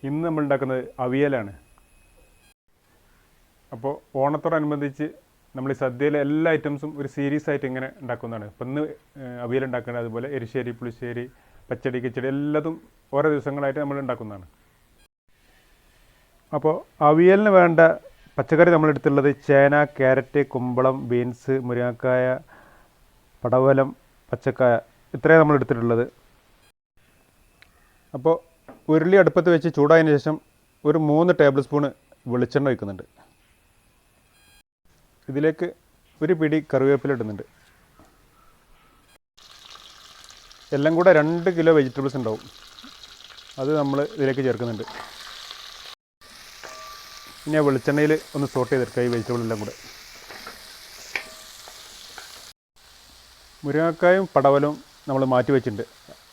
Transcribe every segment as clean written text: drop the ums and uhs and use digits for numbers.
ഇന്ന് നമ്മൾ ഉണ്ടാക്കുന്നത് അവിയലാണ്. അപ്പോൾ ഓണത്തോടനുബന്ധിച്ച് നമ്മൾ ഈ സദ്യയിലെ എല്ലാ ഐറ്റംസും ഒരു സീരീസ് ആയിട്ട് ഇങ്ങനെ ഉണ്ടാക്കുന്നതാണ്. ഇപ്പം ഇന്ന് അവിയൽ ഉണ്ടാക്കുന്നത്, അതുപോലെ എരിശ്ശേരി, പുളിശ്ശേരി, പച്ചടി, കിച്ചടി എല്ലാതും ഓരോ ദിവസങ്ങളായിട്ട് നമ്മൾ ഉണ്ടാക്കുന്നതാണ്. അപ്പോൾ അവിയലിന് വേണ്ട പച്ചക്കറി നമ്മളെടുത്തുള്ളത് ചേന, ക്യാരറ്റ്, കുമ്പളം, ബീൻസ്, മുരിങ്ങക്കായ, പടവലം, പച്ചക്കായ, ഇത്രയാണ് നമ്മൾ എടുത്തിട്ടുള്ളത്. അപ്പോൾ ഉരുളി അടുപ്പത്ത് വെച്ച് ചൂടായതിനു ശേഷം ഒരു 3 ടേബിൾ സ്പൂണ് വെളിച്ചെണ്ണ ഒഴിക്കുന്നുണ്ട്. ഇതിലേക്ക് ഒരു പിടി കറിവേപ്പില ഇടുന്നുണ്ട്. എല്ലാം കൂടെ 2 കിലോ വെജിറ്റബിൾസ് ഉണ്ടാവും, അത് നമ്മൾ ഇതിലേക്ക് ചേർക്കുന്നുണ്ട്. ഇനി ആ വെളിച്ചെണ്ണയിൽ ഒന്ന് സോട്ട് ചെയ്തെടുക്കുക ഈ വെജിറ്റബിൾ എല്ലാം കൂടെ. മുരിങ്ങക്കായും പടവലവും നമ്മൾ മാറ്റി വെച്ചിട്ടുണ്ട്.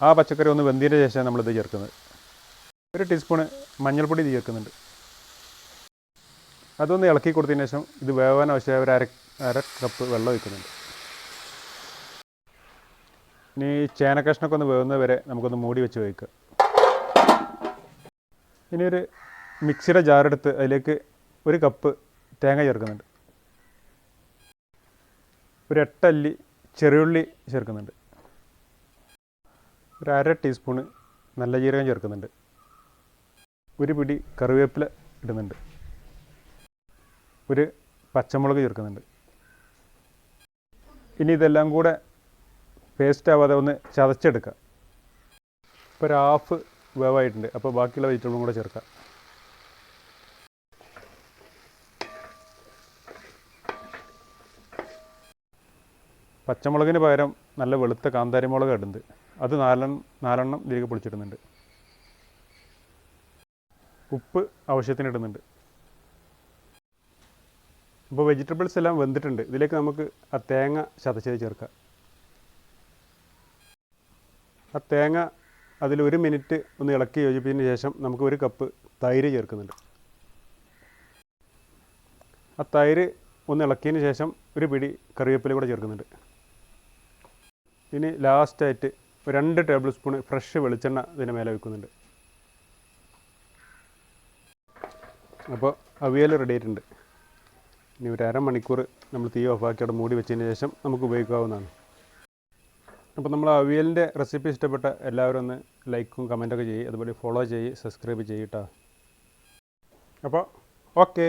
ആ പച്ചക്കറി ഒന്ന് വെന്തതിന് ശേഷം നമ്മളിത് ചേർക്കുന്നത്. 1 ടീസ്പൂണ് മഞ്ഞൾപ്പൊടി ഇത് ചേർക്കുന്നുണ്ട്. അതൊന്ന് ഇളക്കി കൊടുത്തതിന് ശേഷം ഇത് വേവാൻ ആവശ്യമായ ഒരു അര കപ്പ് വെള്ളം ഒഴിക്കുന്നുണ്ട്. ഇനി ചേന കഷ്ണമൊക്കെ ഒന്ന് വേവുന്നത് വരെ നമുക്കൊന്ന് മൂടി വെച്ച് വേവിക്കുക. ഇനി ഒരു മിക്സിയുടെ ജാറെടുത്ത് അതിലേക്ക് 1 കപ്പ് തേങ്ങ ചേർക്കുന്നുണ്ട്. ഒരു 8 അല്ലി ചെറിയുള്ളി ചേർക്കുന്നുണ്ട്. ഒരു അര ടീസ്പൂണ് നല്ല ജീരകം ചേർക്കുന്നുണ്ട്. ഒരു പിടി കറിവേപ്പില ഇടുന്നുണ്ട്. ഒരു പച്ചമുളക് ചേർക്കുന്നുണ്ട്. ഇനി ഇതെല്ലാം കൂടെ പേസ്റ്റ് ആവാതെ ഒന്ന് ചതച്ചെടുക്കുക. ഇപ്പോൾ ഒരു ഹാഫ് വേവായിട്ടുണ്ട്. അപ്പോൾ ബാക്കിയുള്ള വെജിറ്റബിളും കൂടെ ചേർക്കാം. പച്ചമുളകിന് പകരം നല്ല വെളുത്ത കാന്താരി മുളക് ഇടുന്നുണ്ട്. അത് 4 ഇതിലേക്ക് പൊളിച്ചിടുന്നുണ്ട്. ഉപ്പ് ആവശ്യത്തിന് ഇടുന്നുണ്ട്. അപ്പോൾ വെജിറ്റബിൾസ് എല്ലാം വെന്തിട്ടുണ്ട്. ഇതിലേക്ക് നമുക്ക് ആ തേങ്ങ ചതച്ചത് ചേർക്കാം. ആ തേങ്ങ അതിൽ 1 മിനിറ്റ് ഒന്ന് ഇളക്കി യോജിപ്പിച്ചതിന് ശേഷം നമുക്ക് 1 കപ്പ് തൈര് ചേർക്കുന്നുണ്ട്. ആ തൈര് ഒന്ന് ഇളക്കിയതിന് ശേഷം ഒരു പിടി കറിവേപ്പില കൂടെ ചേർക്കുന്നുണ്ട്. ഇനി ലാസ്റ്റായിട്ട് 2 ടേബിൾ സ്പൂൺ ഫ്രഷ് വെളിച്ചെണ്ണ ഇതിന് മേലെ വെക്കുന്നുണ്ട്. അപ്പോൾ അവിയൽ റെഡി ആയിട്ടുണ്ട്. ഇനി ഒരു അരമണിക്കൂർ നമ്മൾ തീ ഓഫാക്കി അവിടെ മൂടി വെച്ചതിന് ശേഷം നമുക്ക് ഉപയോഗിക്കാവുന്നതാണ്. അപ്പോൾ നമ്മൾ അവിയലിൻ്റെ റെസിപ്പി ഇഷ്ടപ്പെട്ട എല്ലാവരും ഒന്ന് ലൈക്കും കമൻറ്റൊക്കെ ചെയ്യും. അതുപോലെ ഫോളോ ചെയ്യ്, സബ്സ്ക്രൈബ് ചെയ്യട്ടോ. അപ്പോൾ ഓക്കെ.